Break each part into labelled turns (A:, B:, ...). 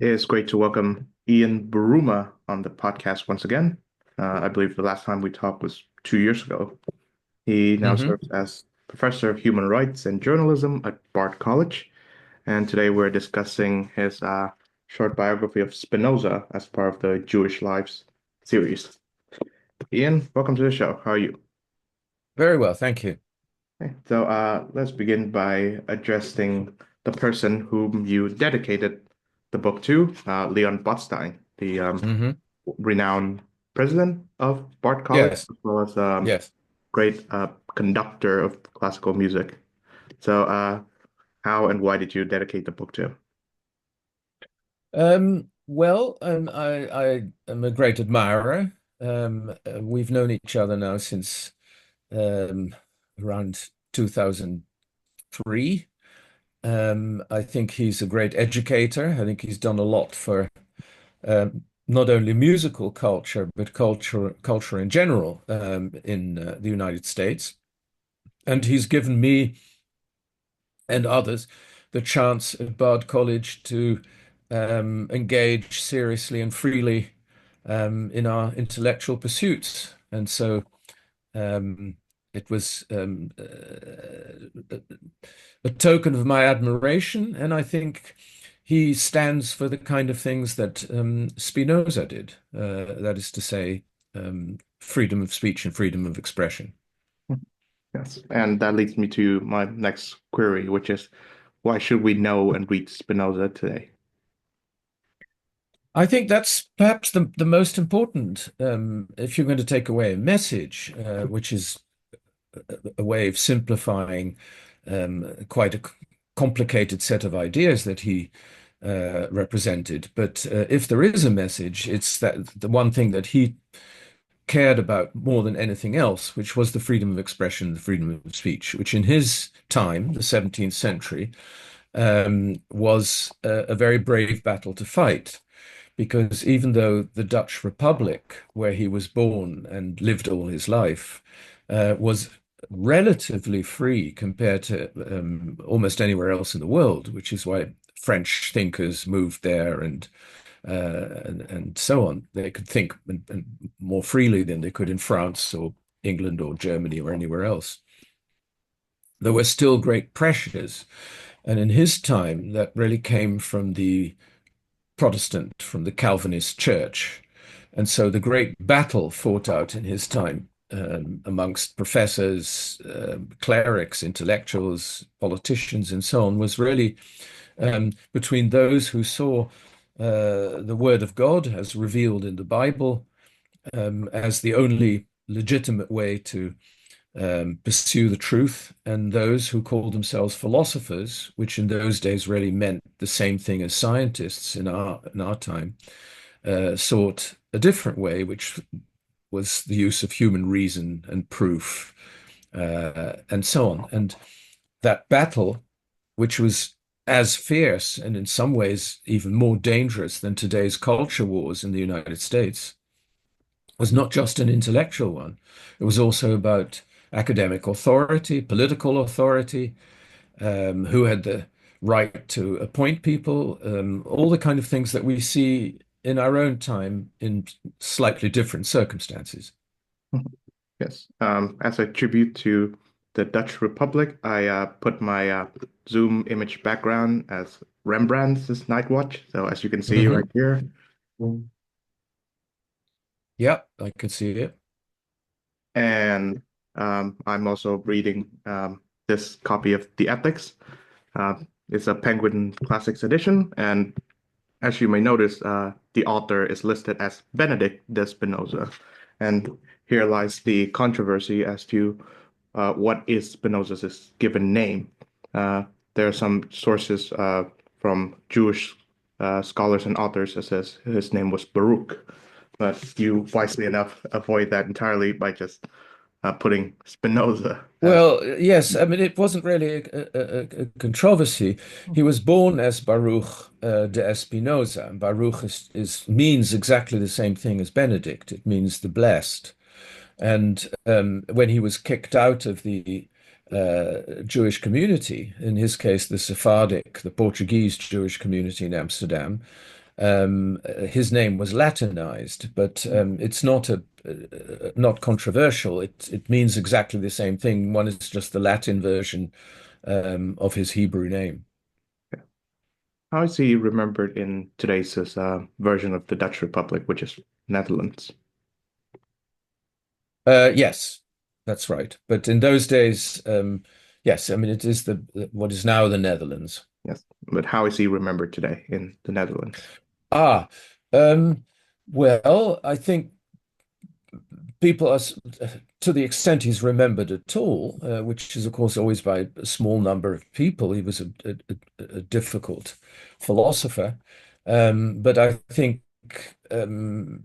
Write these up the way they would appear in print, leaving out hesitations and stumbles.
A: It's great to welcome Ian Buruma on the podcast once again. I believe the last time we talked was 2 years ago. He now
B: hmm
A: serves as Professor of Human Rights and Journalism at Bard College, and today we're discussing his short biography of Spinoza as part of the Jewish Lives series. Ian, welcome to the show. How are you?
B: Very well, thank you.
A: Okay, so let's begin by addressing the person whom you dedicated the book to, Leon Botstein, the
B: hmm
A: renowned president of Bard College,
B: Yes,
A: as well as
B: yes.
A: great conductor of classical music. So, how and why did you dedicate the book to him?
B: I am a great admirer. We've known each other now since um, around 2003. I think he's a great educator. I think he's done a lot for not only musical culture, but culture in general in the United States. And he's given me and others the chance at Bard College to engage seriously and freely in our intellectual pursuits. And so it was a token of my admiration. And I think he stands for the kind of things that Spinoza did, that is to say, freedom of speech and freedom of expression.
A: Yes, and that leads me to my next query, which is why should we know and read Spinoza today?
B: I think that's perhaps the most important. If you're going to take away a message, which is a way of simplifying quite a complicated set of ideas that he represented. But if there is a message, it's that the one thing that he cared about more than anything else, which was the freedom of expression, the freedom of speech, which in his time, the 17th century, was a very brave battle to fight because even though the Dutch Republic, where he was born and lived all his life, was relatively free compared to almost anywhere else in the world, which is why French thinkers moved there and so on. They could think and more freely than they could in France or England or Germany or anywhere else. There were still great pressures, and in his time, that really came from the Protestant, from the Calvinist church. And so the great battle fought out in his time amongst professors, clerics, intellectuals, politicians, and so on was really between those who saw the Word of God as revealed in the Bible as the only legitimate way to pursue the truth, and those who called themselves philosophers, which in those days really meant the same thing as scientists in our time, sought a different way, which was the use of human reason and proof, and so on. And that battle, which was as fierce and in some ways even more dangerous than today's culture wars in the United States, was not just an intellectual one. It was also about academic authority, political authority, who had the right to appoint people, all the kind of things that we see in our own time in slightly different circumstances.
A: Yes. As a tribute to the Dutch Republic, I put my Zoom image background as Rembrandt's Night Watch. So as you can see right
B: hmm
A: here,
B: Yeah, I can see it.
A: and I'm also reading this copy of The Ethics. Uh, it's a Penguin Classics edition, and as you may notice, the author is listed as Benedict de Spinoza. And here lies the controversy as to what is Spinoza's given name. Uh, there are some sources from Jewish scholars and authors that says his name was Baruch, but you wisely enough avoid that entirely by just putting Spinoza as.
B: Well, yes, I mean, it wasn't really a controversy. He was born as Baruch de Espinosa, and Baruch means exactly the same thing as Benedict. It means the blessed. And when he was kicked out of the Jewish community, in his case, the Sephardic, the Portuguese Jewish community in Amsterdam, His name was Latinized, but it's not controversial. It means exactly the same thing. One is just the Latin version of his Hebrew name.
A: How is he remembered in today's version of the Dutch Republic, which is Netherlands?
B: Yes, that's right. But in those days, yes, I mean it is the what is now the Netherlands.
A: Yes, but how is he remembered today in the Netherlands?
B: Ah, um, well, I think people are, to the extent he's remembered at all, which is, of course, always by a small number of people. He was a difficult philosopher. But I think um,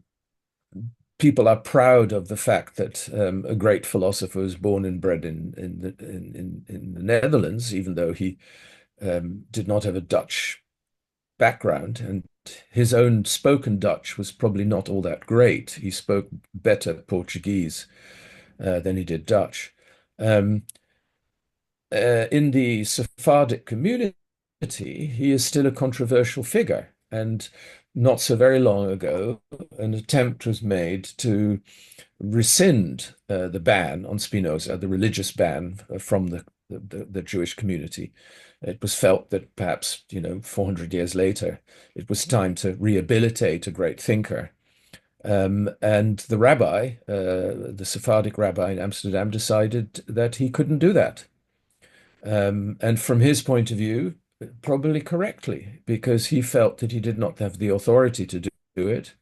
B: people are proud of the fact that a great philosopher was born and bred in the Netherlands, even though he did not have a Dutch background, and his own spoken Dutch was probably not all that great. He spoke better Portuguese than he did Dutch. Um, in the Sephardic community, he is still a controversial figure. And not so very long ago, an attempt was made to rescind the ban on Spinoza, the religious ban from the Jewish community. It was felt that perhaps, 400 years later, it was time to rehabilitate a great thinker. And the rabbi, the Sephardic rabbi in Amsterdam, decided that he couldn't do that. And from his point of view, probably correctly, because he felt that he did not have the authority to do it.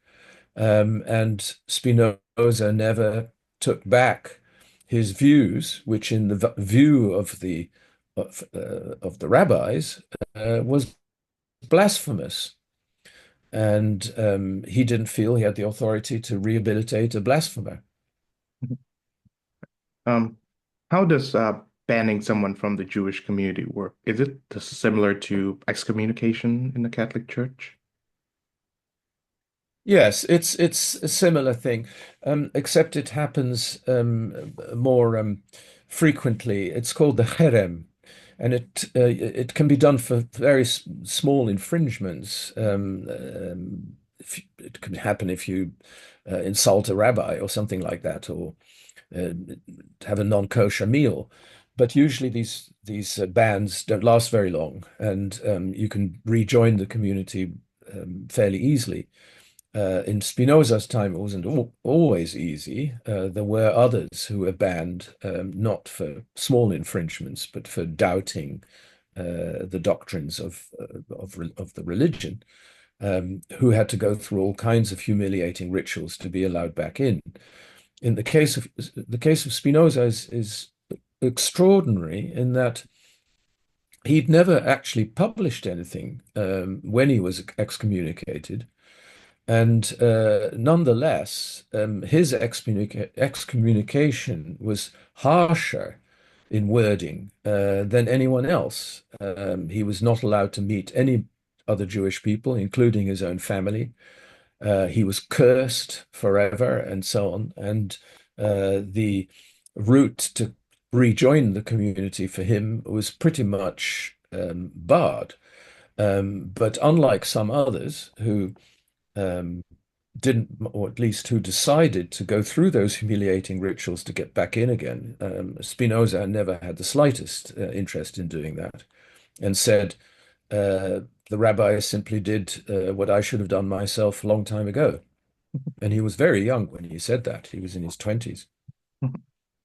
B: And Spinoza never took back his views, which, in the view of the rabbis, was blasphemous. And he didn't feel he had the authority to rehabilitate a blasphemer.
A: Um, how does banning someone from the Jewish community work? Is it similar to excommunication in the Catholic Church?
B: Yes, it's a similar thing, except it happens more frequently. It's called the cherem, and it can be done for very small infringements. It can happen if you insult a rabbi or something like that, or uh, have a non-kosher meal. But usually these bans don't last very long, and you can rejoin the community fairly easily. In Spinoza's time, it wasn't always easy. There were others who were banned, not for small infringements, but for doubting the doctrines of the religion, who had to go through all kinds of humiliating rituals to be allowed back in. In the case of Spinoza is extraordinary in that he'd never actually published anything when he was excommunicated. And nonetheless, his excommunication was harsher in wording than anyone else. He was not allowed to meet any other Jewish people, including his own family. He was cursed forever, and so on. And the route to rejoin the community for him was pretty much barred. But unlike some others who um, didn't, or at least who decided to go through those humiliating rituals to get back in again. Spinoza never had the slightest interest in doing that, and said, the rabbi simply did what I should have done myself a long time ago. And he was very young when he said that. He was in his 20s.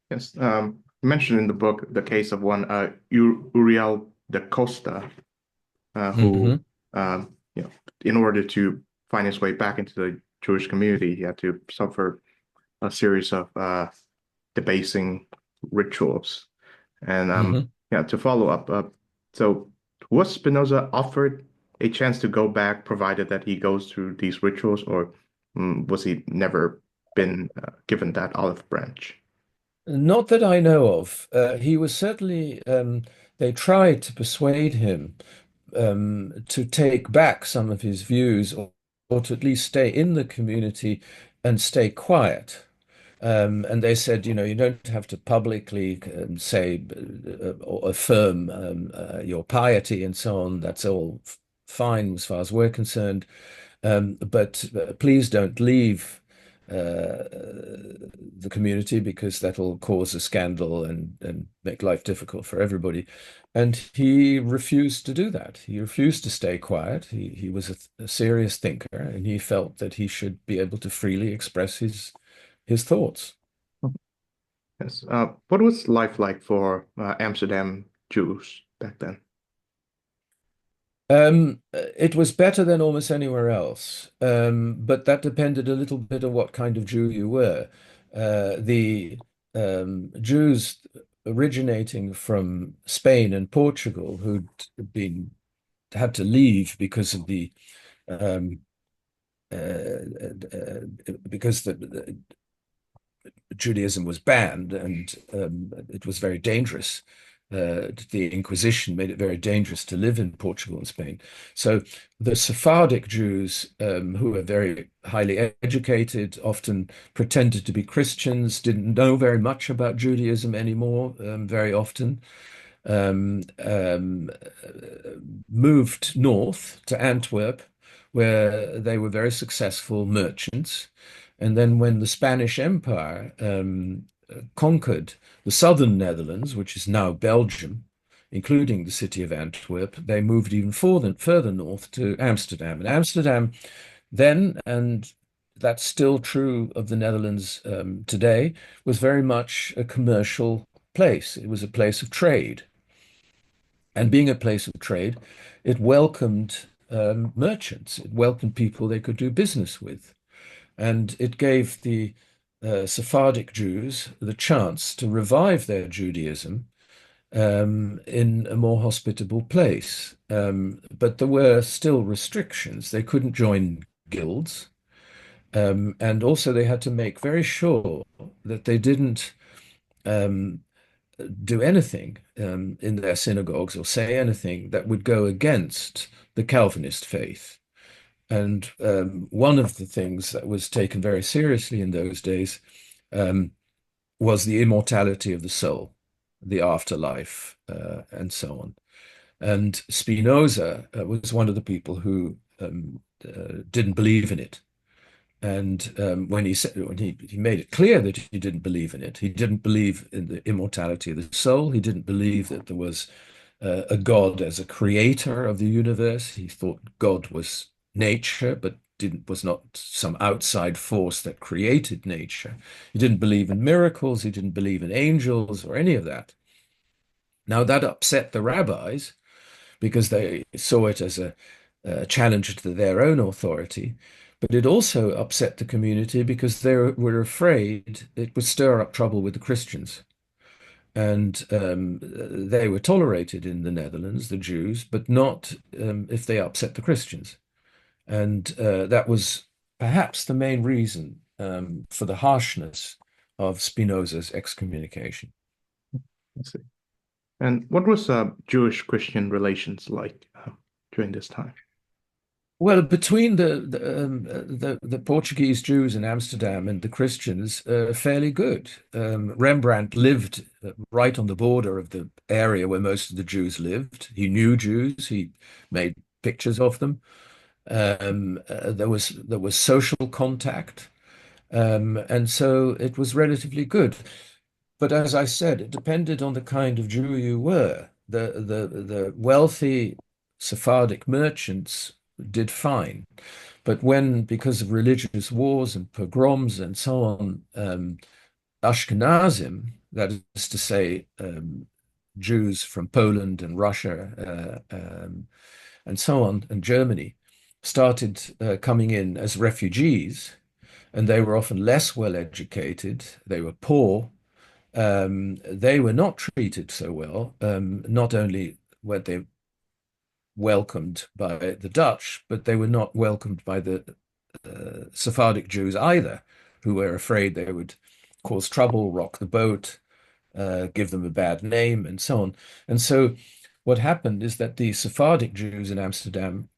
A: Yes. You mentioned in the book the case of one Uriel da Costa, who,
B: Hmm.
A: in order to find his way back into the Jewish community, he had to suffer a series of debasing rituals. And
B: Hmm.
A: yeah, to follow up, so was Spinoza offered a chance to go back, provided that he goes through these rituals, or was he never been given that olive branch?
B: Not that I know of. He was certainly, they tried to persuade him to take back some of his views, or to at least stay in the community and stay quiet. And they said, you don't have to publicly say or affirm your piety and so on. That's all fine as far as we're concerned. But please don't leave the community because that'll cause a scandal and make life difficult for everybody. And he refused to do that. He refused to stay quiet. He was a serious thinker, and he felt that he should be able to freely express his thoughts.
A: Yes. What was life like for Amsterdam Jews back then?
B: It was better than almost anywhere else, but that depended a little bit on what kind of Jew you were. The Jews originating from Spain and Portugal who'd been had to leave because of the um, because Judaism was banned and it was very dangerous. The Inquisition made it very dangerous to live in Portugal and Spain. So the Sephardic Jews, who were very highly educated, often pretended to be Christians, didn't know very much about Judaism anymore, very often, um, um, moved north to Antwerp, where they were very successful merchants. And then when the Spanish Empire conquered the southern Netherlands, which is now Belgium, including the city of Antwerp, they moved even further north to Amsterdam. And Amsterdam then, and that's still true of the Netherlands today, was very much a commercial place. It was a place of trade. And being a place of trade, it welcomed merchants. It welcomed people they could do business with. And it gave the Sephardic Jews the chance to revive their Judaism in a more hospitable place. But there were still restrictions. They couldn't join guilds. And also, they had to make very sure that they didn't um, do anything in their synagogues or say anything that would go against the Calvinist faith. And one of the things that was taken very seriously in those days um, was the immortality of the soul, the afterlife, and so on. And Spinoza was one of the people who didn't believe in it. And when he said, when he made it clear that he didn't believe in it, he didn't believe in the immortality of the soul. He didn't believe that there was a God as a creator of the universe. He thought God was nature, but was not some outside force that created nature. He didn't believe in miracles. He didn't believe in angels or any of that. Now that upset the rabbis because they saw it as a challenge to their own authority. But it also upset the community because they were afraid it would stir up trouble with the Christians. And they were tolerated in the Netherlands, the Jews, but not if they upset the Christians. And that was perhaps the main reason for the harshness of Spinoza's excommunication.
A: Let's see. And what was Jewish-Christian relations like during this time?
B: Well, between the Portuguese Jews in Amsterdam and the Christians, fairly good. Rembrandt lived right on the border of the area where most of the Jews lived. He knew Jews. He made pictures of them. There was social contact, and so it was relatively good. But as I said, it depended on the kind of Jew you were. The wealthy Sephardic merchants did fine. But when, because of religious wars and pogroms and so on, Ashkenazim, that is to say, Jews from Poland and Russia and so on, and Germany, started coming in as refugees, and they were often less well educated, they were poor, they were not treated so well. Not only were they welcomed by the Dutch, but they were not welcomed by the Sephardic Jews either, who were afraid they would cause trouble, rock the boat, give them a bad name, and so on. And so what happened is that the Sephardic Jews in Amsterdam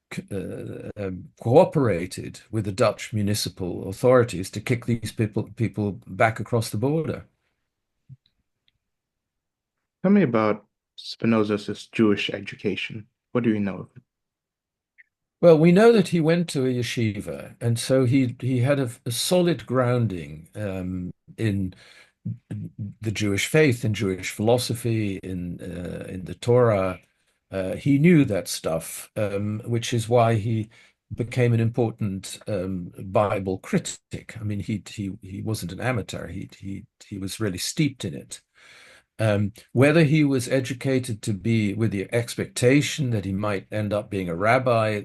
B: cooperated with the Dutch municipal authorities to kick these people back across the border.
A: Tell me about Spinoza's Jewish education. What do you know of it?
B: Well, we know that he went to a yeshiva, and so he had a solid grounding in the Jewish faith, in Jewish philosophy, in the Torah. He knew that stuff, which is why he became an important Bible critic. I mean, he wasn't an amateur. He was really steeped in it. Whether he was educated to be with the expectation that he might end up being a rabbi,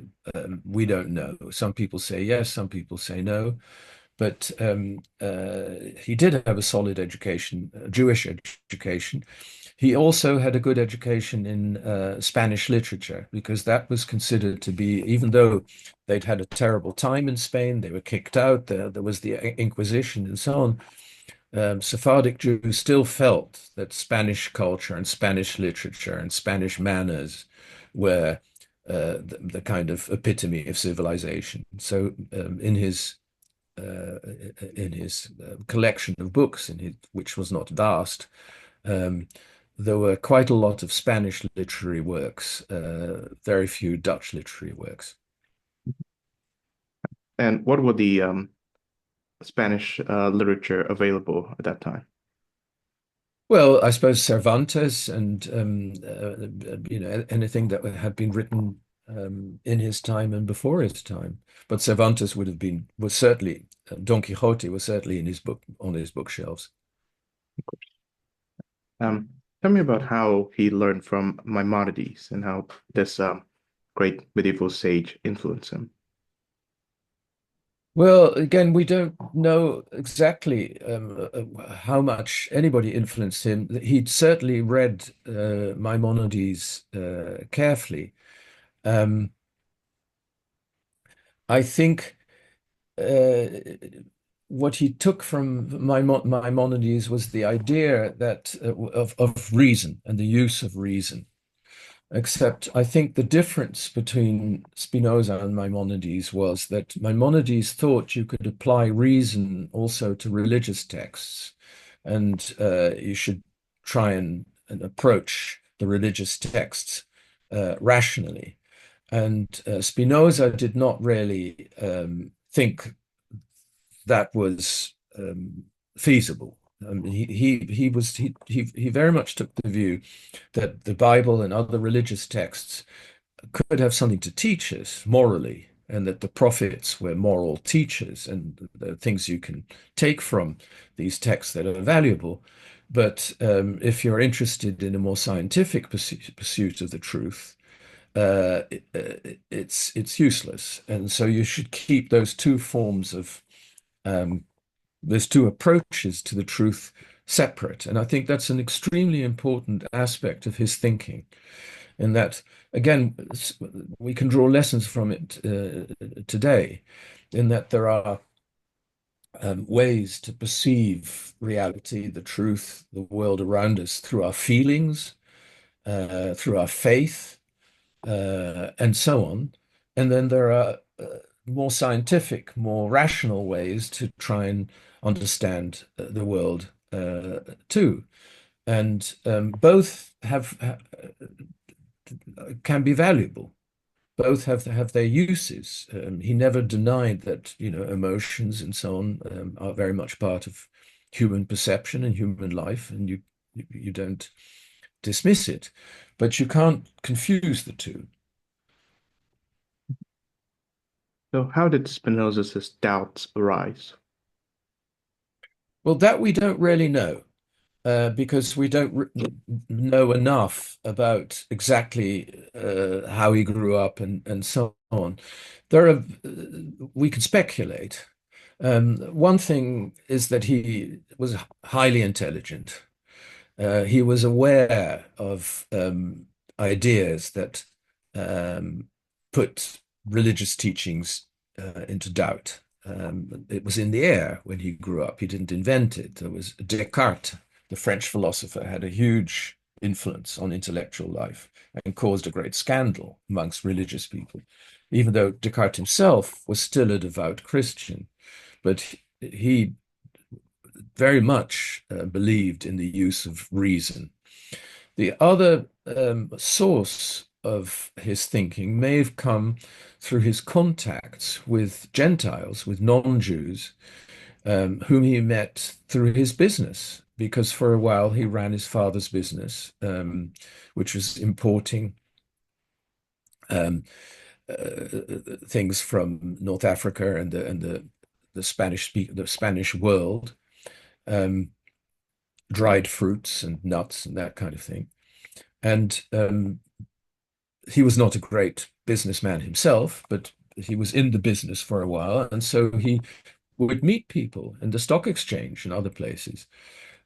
B: we don't know. Some people say yes, some people say no. But he did have a solid education, a Jewish education. He also had a good education in Spanish literature because that was considered to be, even though they'd had a terrible time in Spain, they were kicked out, there was the Inquisition and so on. Sephardic Jews still felt that Spanish culture and Spanish literature and Spanish manners were the kind of epitome of civilization. So in his collection of books, which was not vast, um, there were quite a lot of Spanish literary works, very few Dutch literary works.
A: And what were the Spanish literature available at that time?
B: Well, I suppose Cervantes and anything that had been written in his time and before his time. But Cervantes was certainly Don Quixote was certainly in his book on his bookshelves.
A: Um, Tell me about how he learned from Maimonides and how this great medieval sage influenced him.
B: Well, again, we don't know exactly how much anybody influenced him. He'd certainly read Maimonides carefully. Um, I think uh, what he took from Maimonides was the idea that of reason and the use of reason. Except I think the difference between Spinoza and Maimonides was that Maimonides thought you could apply reason also to religious texts, and you should try and approach the religious texts rationally. And Spinoza did not really think that was feasible. He very much took the view that the Bible and other religious texts could have something to teach us morally, and that the prophets were moral teachers, and there are things you can take from these texts that are valuable. But if you're interested in a more scientific pursuit of the truth, it's useless, and so you should keep those two forms of there's two approaches to the truth separate. And I think that's an extremely important aspect of his thinking. And that, again, we can draw lessons from it today, in that there are ways to perceive reality, the truth, the world around us through our feelings, through our faith, and so on. And then there are more scientific, more rational ways to try and understand the world too. And both can be valuable. Both have their uses. He never denied that, emotions and so on are very much part of human perception and human life, and you don't dismiss it, but you can't confuse the two.
A: So, how did Spinoza's doubts arise?
B: Well, that we don't really know. Because we don't know enough about exactly how he grew up and so on. We can speculate. One thing is that he was highly intelligent. He was aware of ideas that um, put religious teachings into doubt. It was in the air when he grew up. He didn't invent it. There was Descartes, the French philosopher, had a huge influence on intellectual life and caused a great scandal amongst religious people, even though Descartes himself was still a devout Christian. But he very much believed in the use of reason. The other source of his thinking may have come through his contacts with Gentiles, with non-Jews, whom he met through his business, because for a while he ran his father's business, which was importing um, things from North Africa and the Spanish world, um, dried fruits and nuts and that kind of thing. And he was not a great businessman himself, but he was in the business for a while, and so he would meet people in the stock exchange and other places.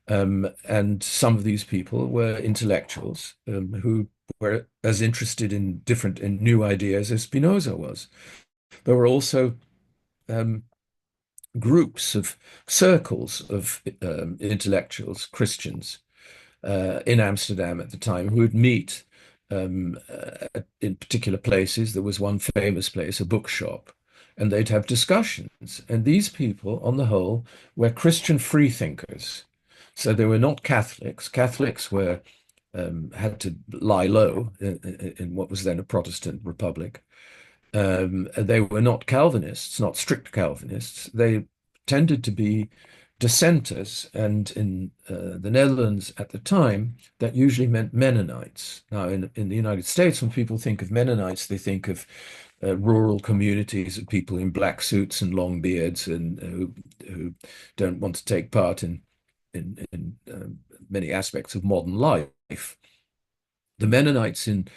B: And some of these people were intellectuals who were as interested in new ideas as Spinoza was. There were also um, groups of circles of intellectuals, Christians, in Amsterdam at the time who would meet in particular places. There was one famous place, a bookshop, and they'd have discussions. And these people, on the whole, were Christian freethinkers. So they were not Catholics. Catholics were had to lie low in what was then a Protestant republic. They were not Calvinists, not strict Calvinists. They tended to be dissenters, and in the Netherlands at the time, that usually meant Mennonites. Now, in the United States, when people think of Mennonites, they think of rural communities of people in black suits and long beards, and who don't want to take part in many aspects of modern life. The Mennonites in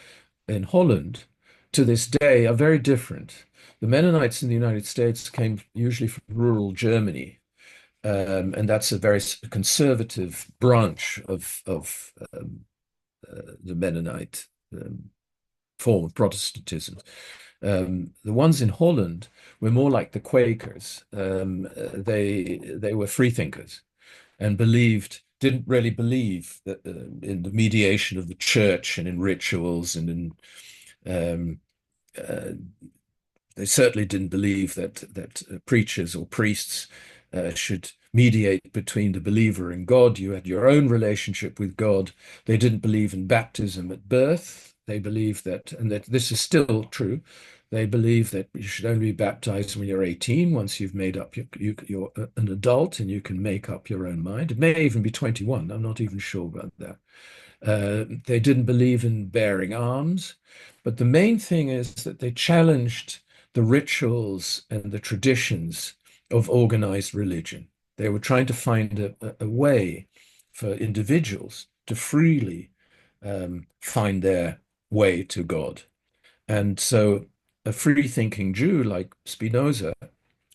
B: Holland to this day are very different. The Mennonites in the United States came usually from rural Germany, and that's a very conservative branch of the Mennonite form of Protestantism. The ones in Holland were more like the Quakers. They were freethinkers and didn't really believe that, in the mediation of the church and in rituals and in um, uh, they certainly didn't believe that preachers or priests should mediate between the believer and God. You had your own relationship with God. They didn't believe in baptism at birth. They believed that, and that this is still true. They believe that you should only be baptized when you're 18. Once you've made up, you're an adult and you can make up your own mind. It may even be 21. I'm not even sure about that. They didn't believe in bearing arms. But the main thing is that they challenged the rituals and the traditions of organized religion. They were trying to find a way for individuals to freely find their way to God. And so a free-thinking Jew like Spinoza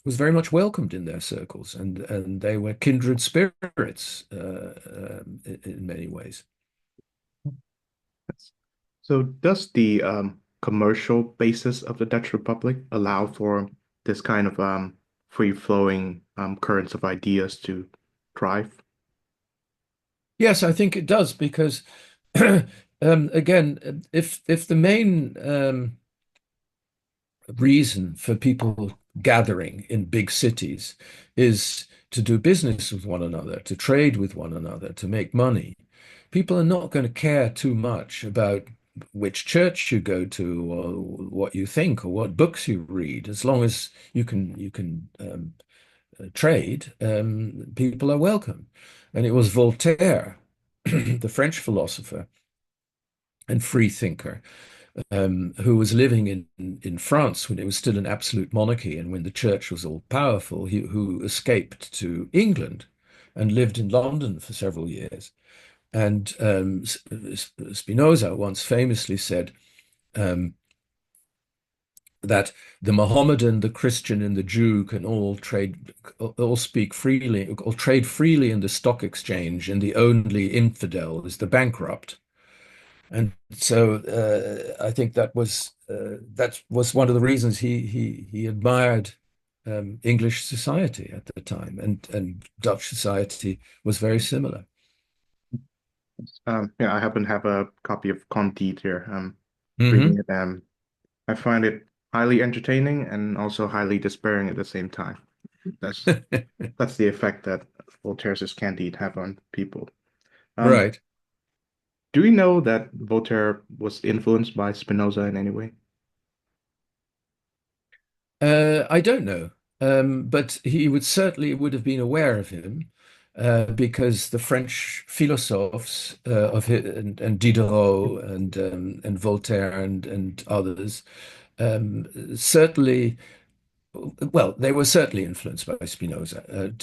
B: was very much welcomed in their circles, and they were kindred spirits in many ways.
A: So does the commercial basis of the Dutch Republic allow for this kind of free-flowing currents of ideas to thrive?
B: Yes, I think it does because, again, if the main reason for people gathering in big cities is to do business with one another, to trade with one another, to make money, people are not going to care too much about which church you go to or what you think or what books you read, as long as you can trade, people are welcome. And it was Voltaire, the French philosopher and free thinker, who was living in France when it was still an absolute monarchy and when the church was all powerful, who escaped to England and lived in London for several years. And Spinoza once famously said um, that the Mohammedan, the Christian, and the Jew can all speak freely, or trade freely in the stock exchange, and the only infidel is the bankrupt. And so I think that was one of the reasons he admired English society at the time, and Dutch society was very similar.
A: Yeah, I happen to have a copy of Candide here. Reading
B: Hmm.
A: it. I find it highly entertaining and also highly despairing at the same time. That's that's the effect that Voltaire's Candide have on people. Um,
B: Right.
A: Do we know that Voltaire was influenced by Spinoza in any way?
B: I don't know, but he would certainly would have been aware of him because the French philosophes of his, and Diderot and Voltaire and others certainly, well, they were certainly influenced by Spinoza.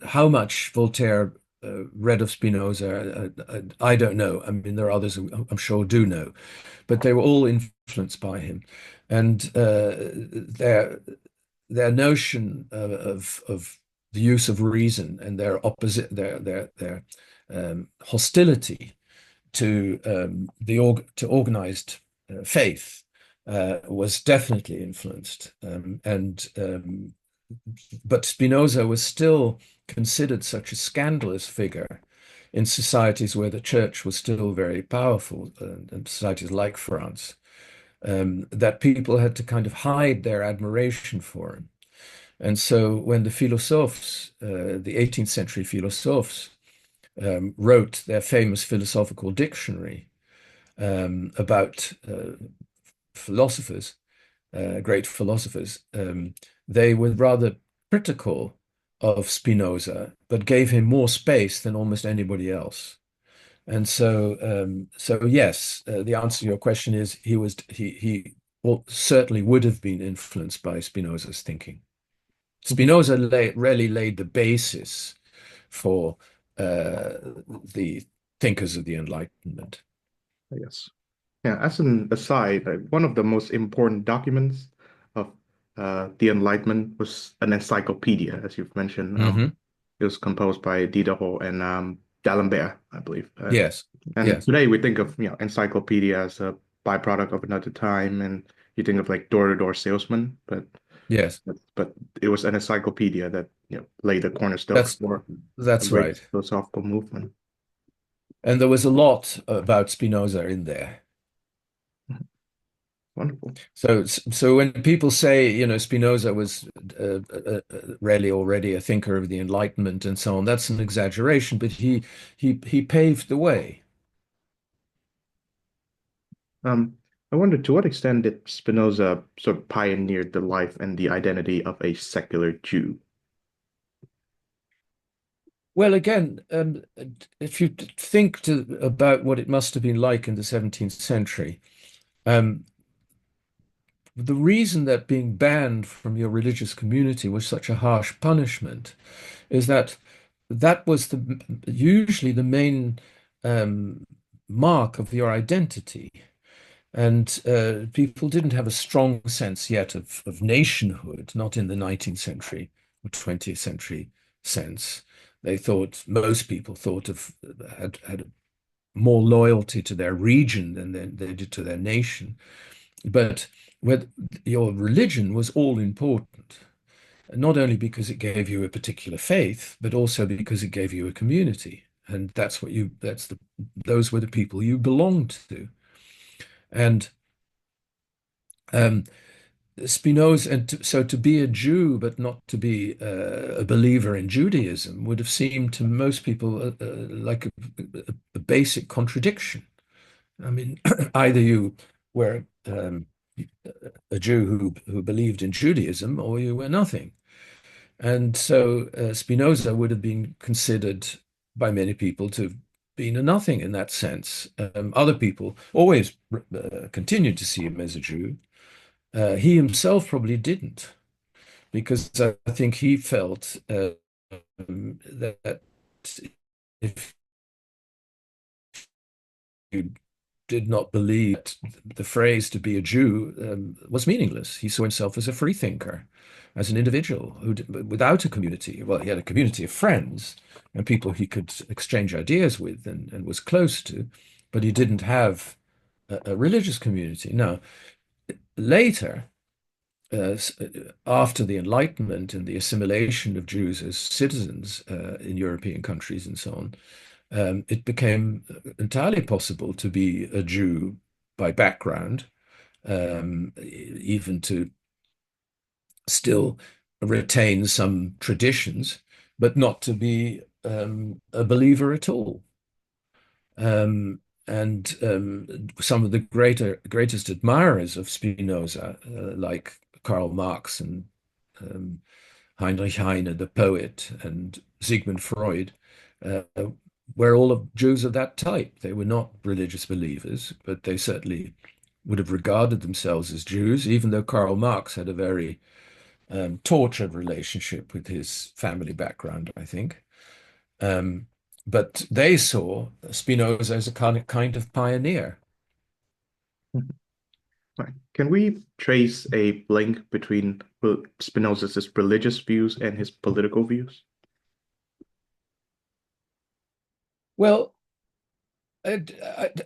B: How much Voltaire read of Spinoza, I don't know. I mean, there are others who I'm sure do know, but they were all influenced by him, and their notion of the use of reason and their opposite their hostility to to organized faith was definitely influenced, but Spinoza was still considered such a scandalous figure in societies where the church was still very powerful, and societies like France, that people had to kind of hide their admiration for him. And so when the philosophes, the 18th century philosophes, wrote their famous philosophical dictionary about philosophers, great philosophers, they were rather critical of Spinoza, but gave him more space than almost anybody else. And so yes, the answer to your question is he well, certainly would have been influenced by Spinoza's thinking.
A: Mhm.
B: Really laid the basis for the thinkers of the Enlightenment.
A: Yes. Yeah, as an aside, one of the most important documents of the Enlightenment was an encyclopedia, as you've mentioned.
B: Hmm.
A: It was composed by Diderot and D'Alembert, I believe.
B: Yes,
A: And
B: yes,
A: today we think of, encyclopedia as a byproduct of another time, and you think of like door-to-door salesman,
B: yes.
A: but it was an encyclopedia that, laid the cornerstone
B: That's
A: for a
B: that's
A: great
B: right.
A: philosophical movement.
B: And there was a lot about Spinoza in there.
A: Wonderful.
B: So when people say, Spinoza was really already a thinker of the Enlightenment and so on, that's an exaggeration, but he paved the way.
A: Um, I wonder to what extent did Spinoza sort of pioneered the life and the identity of a secular Jew?
B: Well, again, if you think about what it must have been like in the 17th century, um, the reason that being banned from your religious community was such a harsh punishment is that that was usually the main um, mark of your identity. And people didn't have a strong sense yet of nationhood, not in the 19th century or 20th century sense. Most people thought had more loyalty to their region than they did to their nation. But with your religion was all important, not only because it gave you a particular faith, but also because it gave you a community. And those were the people you belonged to. And um, Spinoza, so to be a Jew but not to be a believer in Judaism would have seemed to most people like a basic contradiction. I mean, either you were a Jew who believed in Judaism, or you were nothing. And so Spinoza would have been considered by many people to have been a nothing in that sense. Other people always continued to see him as a Jew. He himself probably didn't, because I think he felt that if you did not believe the phrase to be a Jew was meaningless. He saw himself as a freethinker, as an individual without a community. Well, he had a community of friends and people he could exchange ideas with and was close to, but he didn't have a religious community. Now, later, uh, after the Enlightenment and the assimilation of Jews as citizens in European countries and so on, it became entirely possible to be a Jew by background, even to still retain some traditions, but not to be a believer at all. Um, and some of the greatest admirers of Spinoza, like Karl Marx and um, Heinrich Heine, the poet, and Sigmund Freud, uh, were all of Jews of that type. They were not religious believers, but they certainly would have regarded themselves as Jews, even though Karl Marx had a very tortured relationship with his family background, I think. Um, but they saw Spinoza as a kind of pioneer.
A: Right. Can we trace a link between Spinoza's religious views and his political views?
B: Well,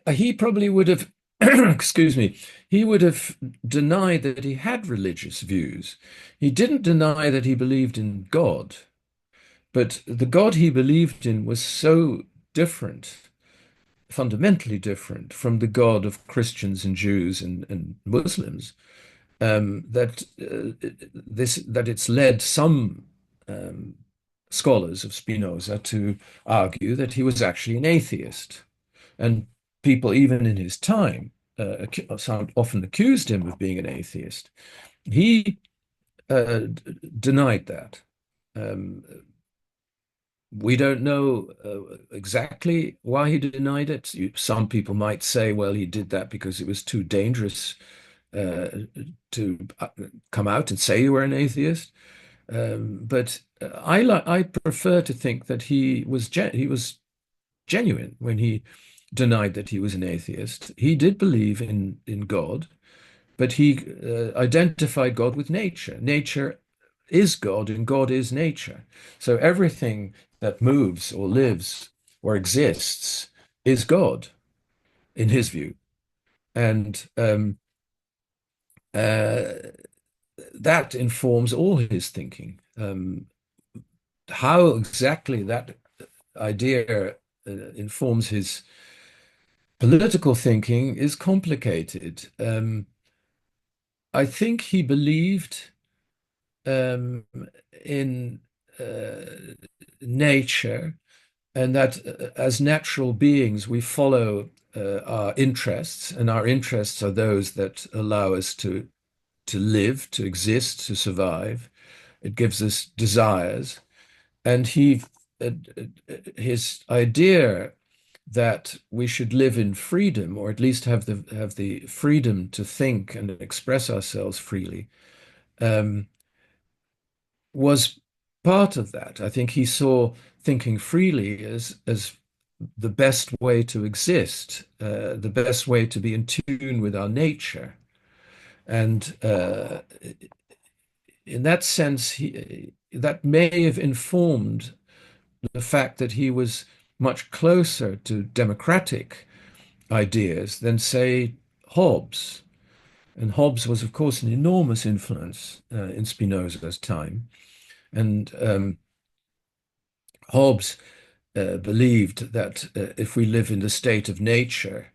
B: he probably would have, excuse me, he would have denied that he had religious views. He didn't deny that he believed in God, but the God he believed in was so different, fundamentally different from the God of Christians and Jews and Muslims, that it's led some um, scholars of Spinoza to argue that he was actually an atheist. And people, even in his time, often accused him of being an atheist. He denied that. Um, we don't know exactly why he denied it. Some people might say, well, he did that because it was too dangerous uh, to come out and say you were an atheist. But I prefer to think that he was genuine when he denied that he was an atheist. He did believe in God, but he identified God with nature. Nature is God, and God is nature. So everything that moves or lives or exists is God in his view, and uh, that informs all his thinking. How exactly that idea informs his political thinking is complicated. I think he believed um, in nature, and that as natural beings, we follow our interests, and our interests are those that allow us to live, to exist, to survive. It gives us desires, and uh, his idea that we should live in freedom, or at least have the freedom to think and express ourselves freely, um, was part of that. I think he saw thinking freely as the best way to exist, the best way to be in tune with our nature, and in that sense, that may have informed the fact that he was much closer to democratic ideas than, say, Hobbes. And Hobbes was, of course, an enormous influence in Spinoza's time. And Hobbes believed that if we live in the state of nature,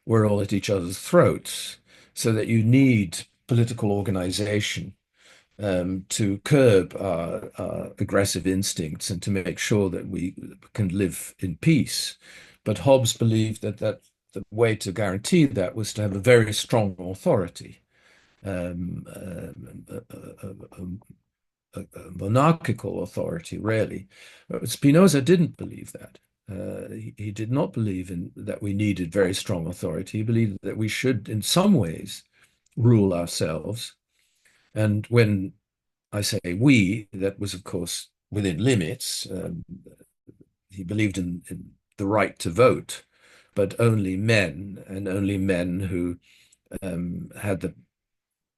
B: we're all at each other's throats, so that you need political organization to curb our aggressive instincts and to make sure that we can live in peace. But Hobbes believed that the way to guarantee that was to have a very strong authority, um, a monarchical authority, really. Spinoza didn't believe that. He did not believe in that we needed very strong authority. He believed that we should, in some ways, rule ourselves. And when I say we, that was, of course, within limits. He believed in the right to vote, but only men, and only men who had the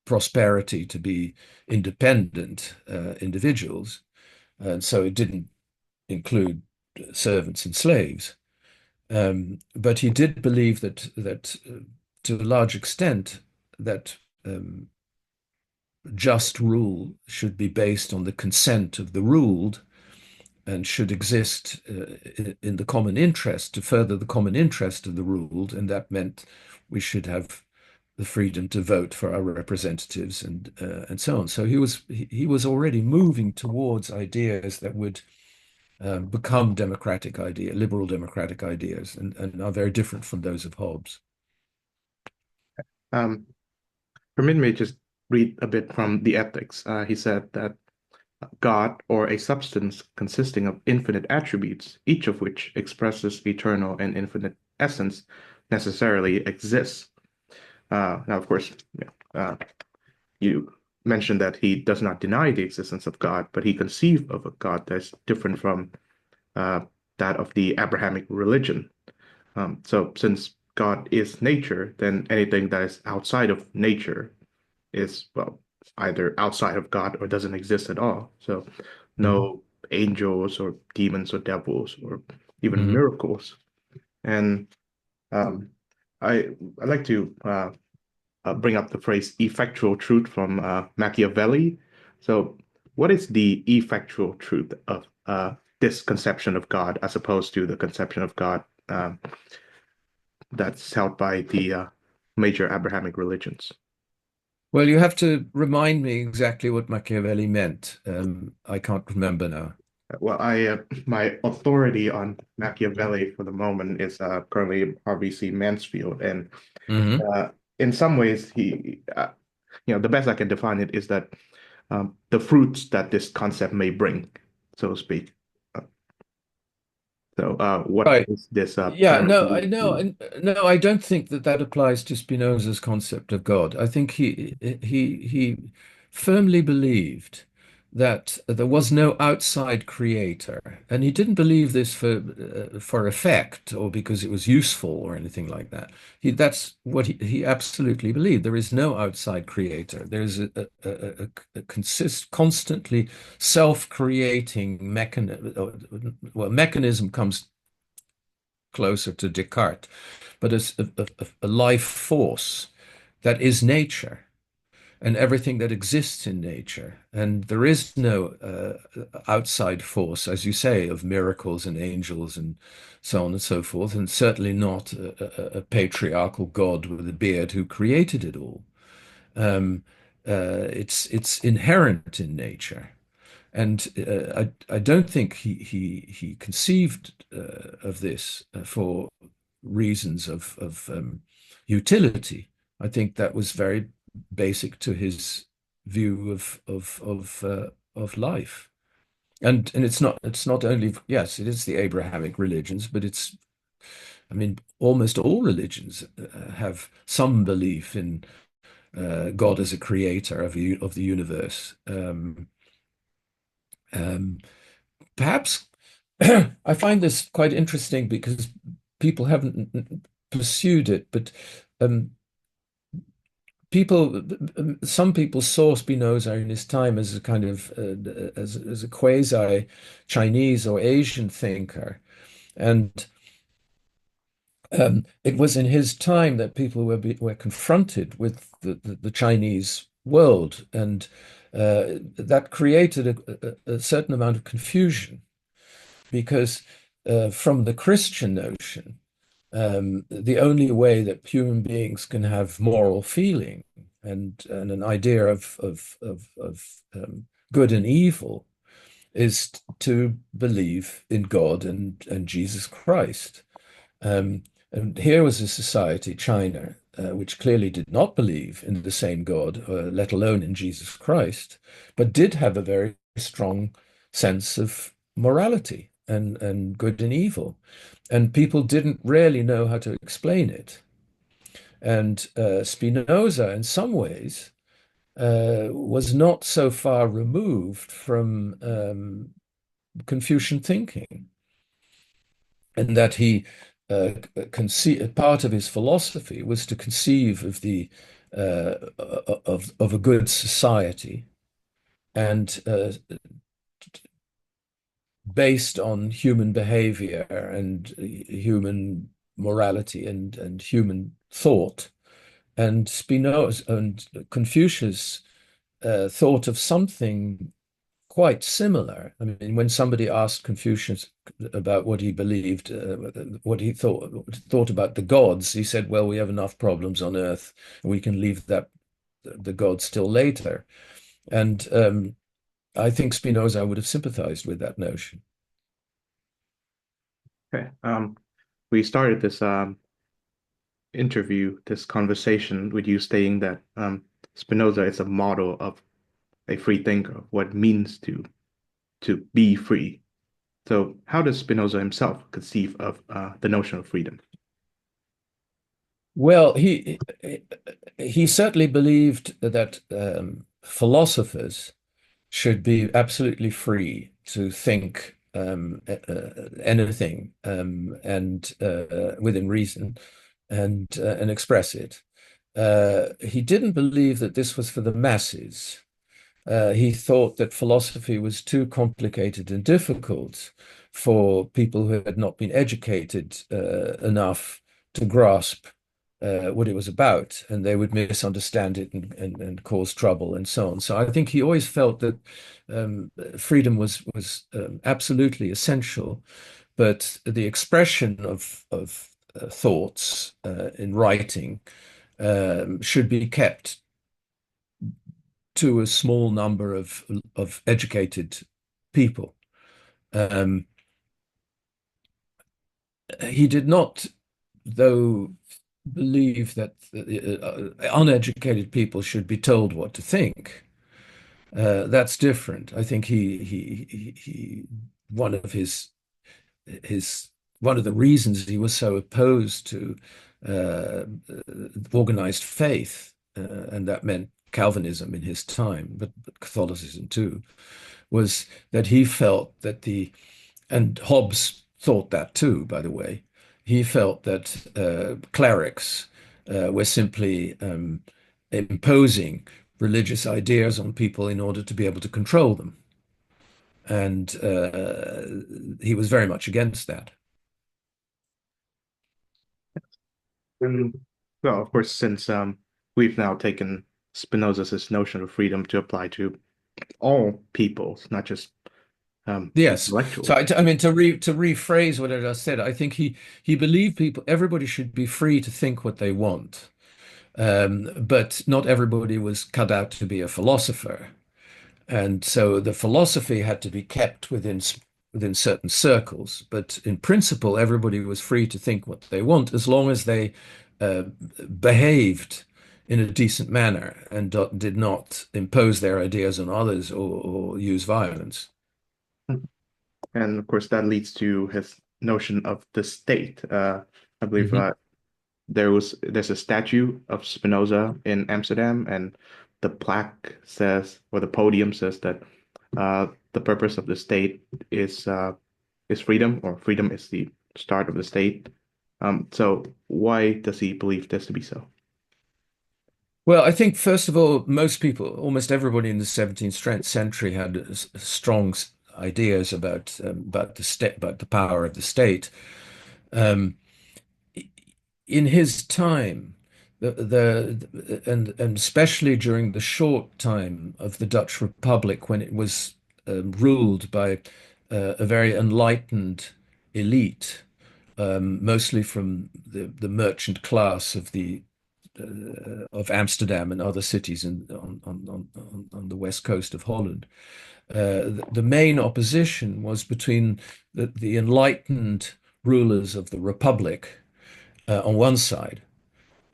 B: prosperity to be independent individuals. And so it didn't include servants and slaves. But he did believe that to a large extent, that just rule should be based on the consent of the ruled and should exist in the common interest to further the common interest of the ruled, and that meant we should have the freedom to vote for our representatives and so on. So he was already moving towards ideas that would become liberal democratic ideas, and are very different from those of Hobbes.
A: Um, Permit me to just read a bit from the Ethics. He said that God, or a substance consisting of infinite attributes, each of which expresses eternal and infinite essence, necessarily exists. Now, of course, you mentioned that he does not deny the existence of God, but he conceived of a God that's different from uh, that of the Abrahamic religion. So, since God is nature, then anything that is outside of nature is, well, either outside of God or doesn't exist at all. So,
B: Mhm.
A: no angels or demons or devils or even
B: Mhm.
A: miracles. And um, I like to bring up the phrase effectual truth from Machiavelli. So, what is the effectual truth of this conception of God as opposed to the conception of God that's held by the major Abrahamic religions?
B: Well, you have to remind me exactly what Machiavelli meant. I can't remember now.
A: Well, I my authority on Machiavelli for the moment is currently RBC Mansfield, and
B: Hmm.
A: uh, in some ways, the best I can define it is that the fruits that this concept may bring, so to speak. Uh, what
B: Right.
A: is this
B: Yeah, no, I
A: parable?
B: know, no, I don't think that that applies to Spinoza's concept of God. I think he firmly believed that there was no outside creator, and he didn't believe this for effect or because it was useful or anything like that. That's what he absolutely believed. There is no outside creator. There's constantly self-creating mechanism. Well, mechanism comes closer to Descartes, but as a life force that is nature and everything that exists in nature. And there is no outside force, as you say, of miracles and angels and so on and so forth, and certainly not a patriarchal God with a beard who created it all. Um, it's inherent in nature. And I don't think he conceived of this for reasons of utility. I think that was very basic to his view of life. And it's not only, yes, it is the Abrahamic religions, but it's, I mean, almost all religions have some belief in God as a creator of the universe. Um, Perhaps I find this quite interesting because people haven't pursued it, but um, some people saw Spinoza in his time as a kind of as a quasi Chinese or Asian thinker, and it was in his time that people were confronted with the Chinese world, and that created a certain amount of confusion because from the Christian notion, the only way that human beings can have moral feeling and an idea of good and evil is to believe in God and Jesus Christ. Um, and here was a society, China, which clearly did not believe in the same God, let alone in Jesus Christ, but did have a very strong sense of morality and good and evil. And people didn't really know how to explain it. And Spinoza, in some ways, was not so far removed from Confucian thinking, and that he part of his philosophy was to conceive of the of a good society and based on human behavior and human morality and human thought. And Spinoza and Confucius thought of something quite similar. I mean, when somebody asked Confucius about what he believed, what he thought about the gods, he said, "Well, we have enough problems on Earth, and we can leave that the gods till later." And I think Spinoza would have sympathized with that notion.
A: Okay. We started this interview, this conversation with you stating that Spinoza is a model of a free thinker, what it means to be free. So, how does Spinoza himself conceive of the notion of freedom?
B: Well, he certainly believed that philosophers should be absolutely free to think anything and within reason and express it. He didn't believe that this was for the masses. He thought that philosophy was too complicated and difficult for people who had not been educated enough to grasp what it was about, and they would misunderstand it and cause trouble and so on. So I think he always felt that freedom was absolutely essential, but the expression of thoughts in writing should be kept to a small number of educated people. Um, he did not, though, believe that uneducated people should be told what to think. That's different. I think he one of his one of the reasons he was so opposed to uh, organized faith, and that meant Calvinism in his time, but Catholicism too, was that he felt that and Hobbes thought that too, by the way, he felt that clerics were simply imposing religious ideas on people in order to be able to control them. And he was very much against that.
A: And, well, of course, since we've now taken Spinoza's notion of freedom to apply to all peoples, not just
B: Yes. So
A: intellectuals.
B: I mean to rephrase what I just said, I think he believed everybody should be free to think what they want. But not everybody was cut out to be a philosopher. And so the philosophy had to be kept within certain circles. But in principle, everybody was free to think what they want as long as they uh, behaved in a decent manner and did not impose their ideas on others or use violence.
A: And of course, that leads to his notion of the state. I believe
B: Mhm.
A: there's a statue of Spinoza in Amsterdam, and the plaque says, or the podium says that the purpose of the state is freedom, or freedom is the start of the state. So why does he believe this to be so?
B: Well, I think first of all, most people, almost everybody in the 17th century had strong ideas about the state, about the power of the state. Um, in his time, and especially during the short time of the Dutch Republic, when it was ruled by a very enlightened elite, mostly from the merchant class of Amsterdam and other cities on the west coast of Holland. The main opposition was between the enlightened rulers of the Republic on one side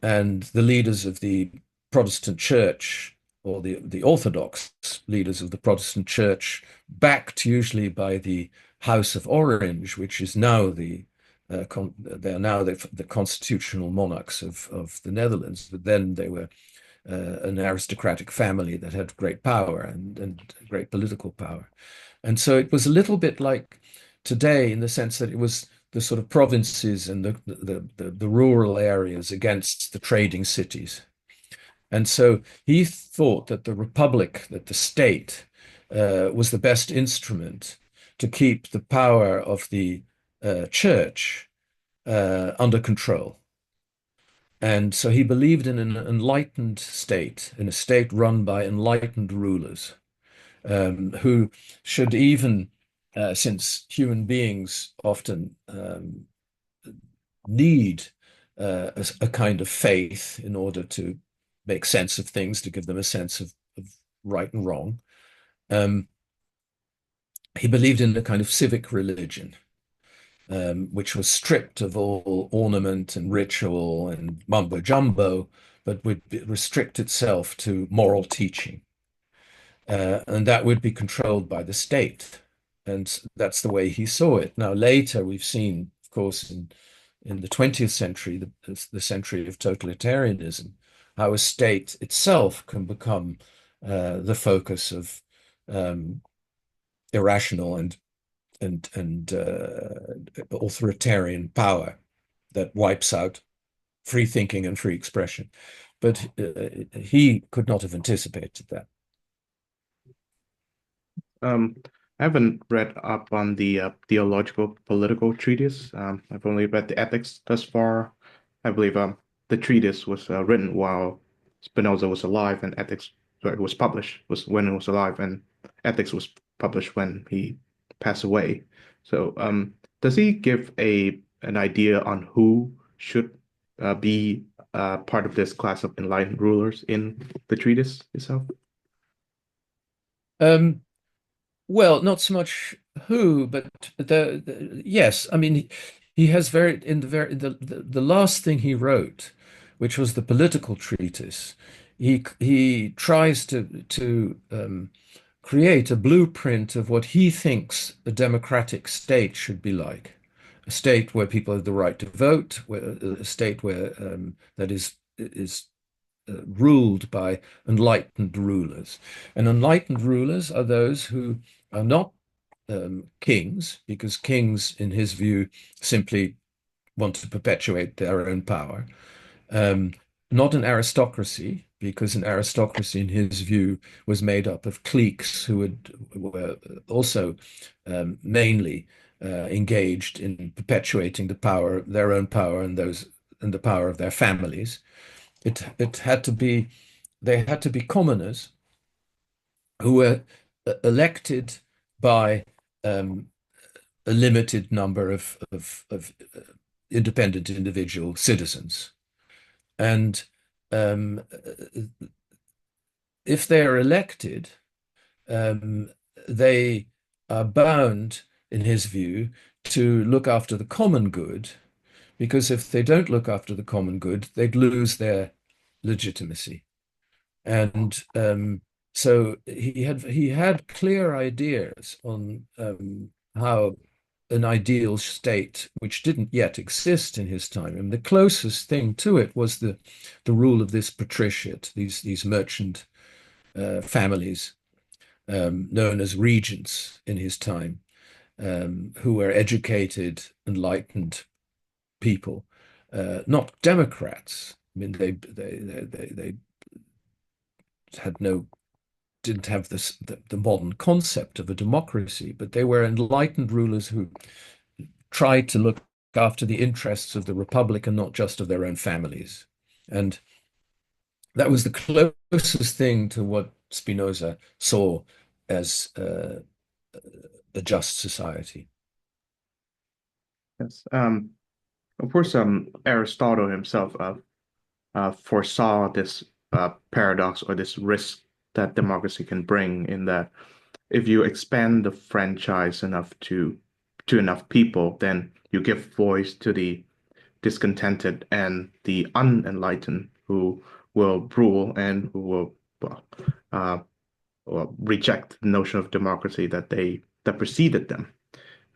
B: and the leaders of the Protestant Church or the Orthodox leaders of the Protestant Church, backed usually by the House of Orange, which is now they're now the constitutional monarchs of the Netherlands, but then they were an aristocratic family that had great power and great political power. And so it was a little bit like today in the sense that it was the sort of provinces and the rural areas against the trading cities. And so he thought that the republic, that the state, was the best instrument to keep the power of the church under control. And so he believed in an enlightened state, in a state run by enlightened rulers, who should even, since human beings often need a kind of faith in order to make sense of things, to give them a sense of right and wrong, um, he believed in a kind of civic religion. which was stripped of all ornament and ritual and mumbo jumbo, but would restrict itself to moral teaching. And that would be controlled by the state. And that's the way he saw it. Now, later, we've seen, of course, in the 20th century, the century of totalitarianism, how a state itself can become the focus of um, irrational and authoritarian power that wipes out free thinking and free expression. But he could not have anticipated that.
A: Um, I haven't read up on the theological political treatise. I've only read the ethics thus far. I believe the treatise was written while Spinoza was alive, and ethics, sorry, was published was when he was alive, and ethics was published when he passed away. So, does he give a an idea on who should be part of this class of enlightened rulers in the treatise itself?
B: Um, Well, not so much who, but yes. I mean, he has very in the very the last thing he wrote, which was the political treatise. He tries to create a blueprint of what he thinks a democratic state should be like. A state where people have the right to vote, a state where that is ruled by enlightened rulers. And enlightened rulers are those who are not kings, because kings, in his view, simply want to perpetuate their own power. Um, Not an aristocracy, because an aristocracy, in his view, was made up of cliques were also mainly engaged in perpetuating the power, their own power, and the power of their families. It had to be They had to be commoners who were elected by um, a limited number of independent individual citizens. And um, if they are elected, um, they are bound, in his view, to look after the common good, because if they don't look after the common good, they'd lose their legitimacy. And so he had clear ideas on how an ideal state, which didn't yet exist in his time. And the closest thing to it was the rule of this patriciate, these merchant families known as regents in his time, who were educated, enlightened people, not democrats. I mean, they had no didn't have the modern concept of a democracy, but they were enlightened rulers who tried to look after the interests of the republic and not just of their own families. And that was the closest thing to what Spinoza saw as a just society.
A: Yes. Of course, Aristotle himself foresaw this paradox or this risk that democracy can bring in that if you expand the franchise enough to enough people, then you give voice to the discontented and the unenlightened who will rule and who will well, uh, reject the notion of democracy that preceded them.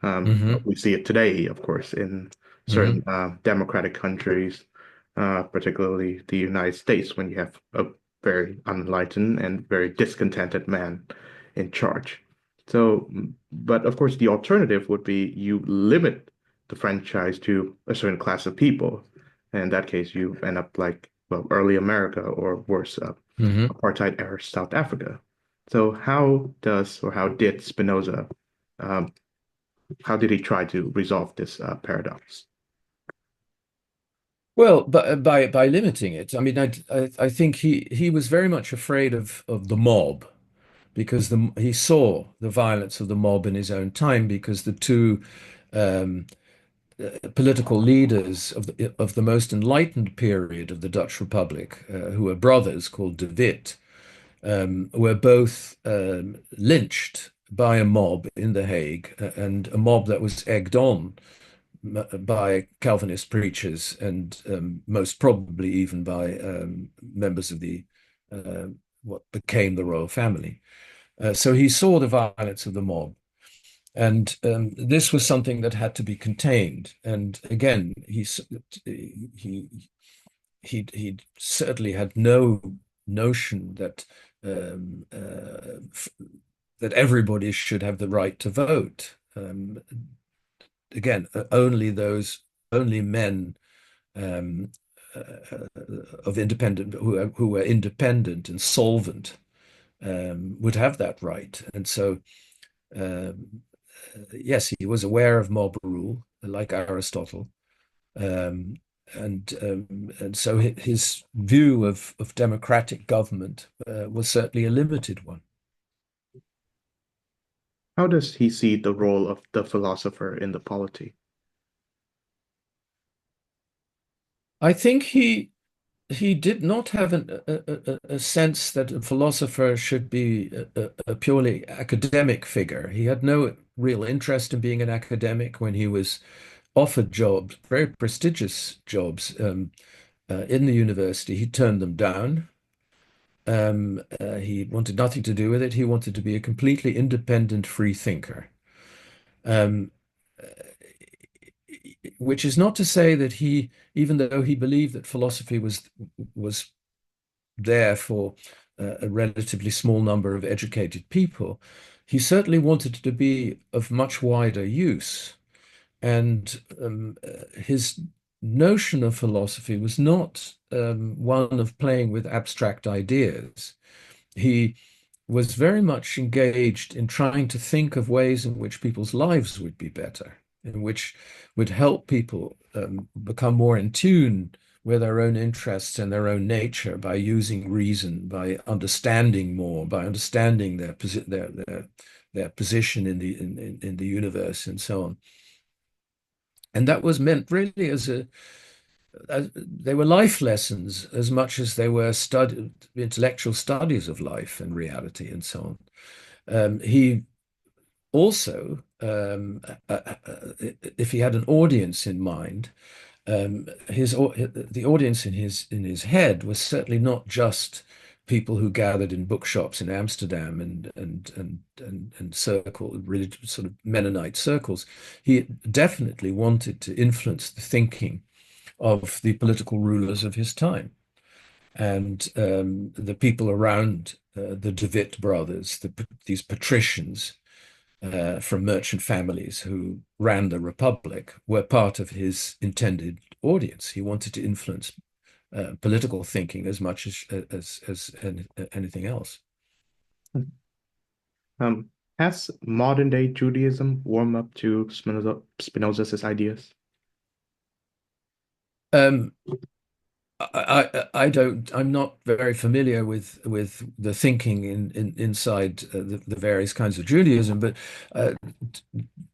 B: Hmm.
A: We see it today, of course, in certain
B: Hmm.
A: democratic countries, particularly the United States, when you have a very unenlightened and very discontented man in charge. So, but of course, the alternative would be you limit the franchise to a certain class of people. And in that case, you end up like, well, early America or worse,
B: Hmm.
A: apartheid era South Africa. So, how does or how did Spinoza um, how did he try to resolve this paradox?
B: Well, but by limiting it, I mean, I think he was very much afraid of the mob, because he saw the violence of the mob in his own time, because the two um, political leaders of the most enlightened period of the Dutch Republic, who were brothers called De Witt, were both lynched by a mob in The Hague, and a mob that was egged on by Calvinist preachers and most probably even by members of the what became the royal family. So he saw the violence of the mob. And this was something that had to be contained. And again, he he certainly had no notion that um, that everybody should have the right to vote. Again, only men um, of independent who were independent and solvent would have that right. And so, um, yes, he was aware of mob rule, like Aristotle, um, and so his view of democratic government was certainly a limited one.
A: How does he see the role of the philosopher in the polity?
B: I think he did not have a sense that a philosopher should be a purely academic figure. He had no real interest in being an academic when he was offered jobs, very prestigious jobs in the university. He turned them down. He wanted nothing to do with it. He wanted to be a completely independent free thinker. Um, which is not to say that he, even though he believed that philosophy was there for a relatively small number of educated people, he certainly wanted it to be of much wider use. And his notion of philosophy was not one of playing with abstract ideas. He was very much engaged in trying to think of ways in which people's lives would be better, in which would help people become more in tune with their own interests and their own nature by using reason, by understanding more, by understanding their position in in the universe and so on. And that was meant really as they were life lessons as much as they were intellectual studies of life and reality and so on. He also, if he had an audience in mind, the audience in his head was certainly not just people who gathered in bookshops in Amsterdam and religious sort of Mennonite circles. He definitely wanted to influence the thinking of the political rulers of his time and the people around the De Witt brothers, these patricians from merchant families who ran the republic, were part of his intended audience. He wanted to influence political thinking as much as anything else.
A: Um, has modern day Judaism warmed up to Spinoza's ideas?
B: Um, I don't. I'm not very familiar with the thinking inside the various kinds of Judaism, but uh,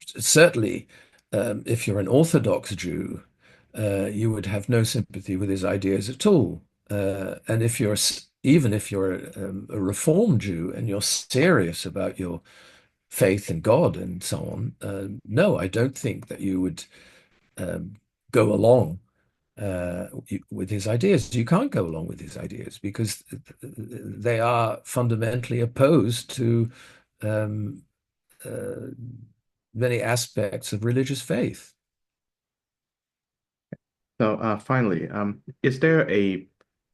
B: certainly, if you're an Orthodox Jew, you would have no sympathy with his ideas at all. And if you're even if you're a Reformed Jew and you're serious about your faith in God and so on, no, I don't think that you would um, go along with his ideas. You can't go along with his ideas because they are fundamentally opposed to um, uh, many aspects of religious faith.
A: So finally, is there a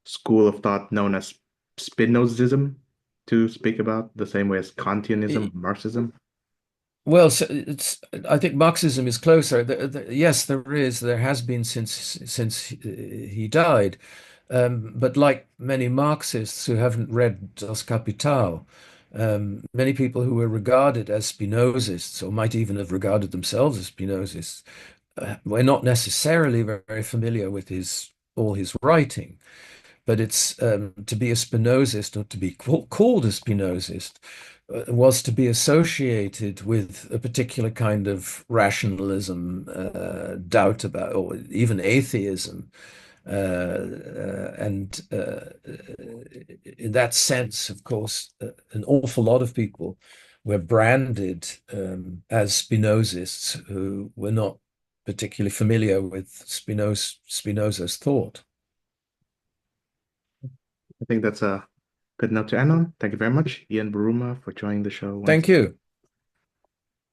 A: school of thought known as Spinozism to speak about the same way as Kantianism, Marxism?
B: Well, so I think Marxism is closer. Yes, there is. There has been since he died. But like many Marxists who haven't read Das Kapital, many people who were regarded as Spinozists or might even have regarded themselves as Spinozists were not necessarily very familiar with his all his writing. But it's to be a Spinozist or to be called a Spinozist was to be associated with a particular kind of rationalism, doubt about, or even atheism. And in that sense, of course, an awful lot of people were branded as Spinozists who were not particularly familiar with Spinoza's thought.
A: I think that's a good note to end on. Thank you very much, Ian Buruma, for joining the show once
B: Thank
A: again.
B: you.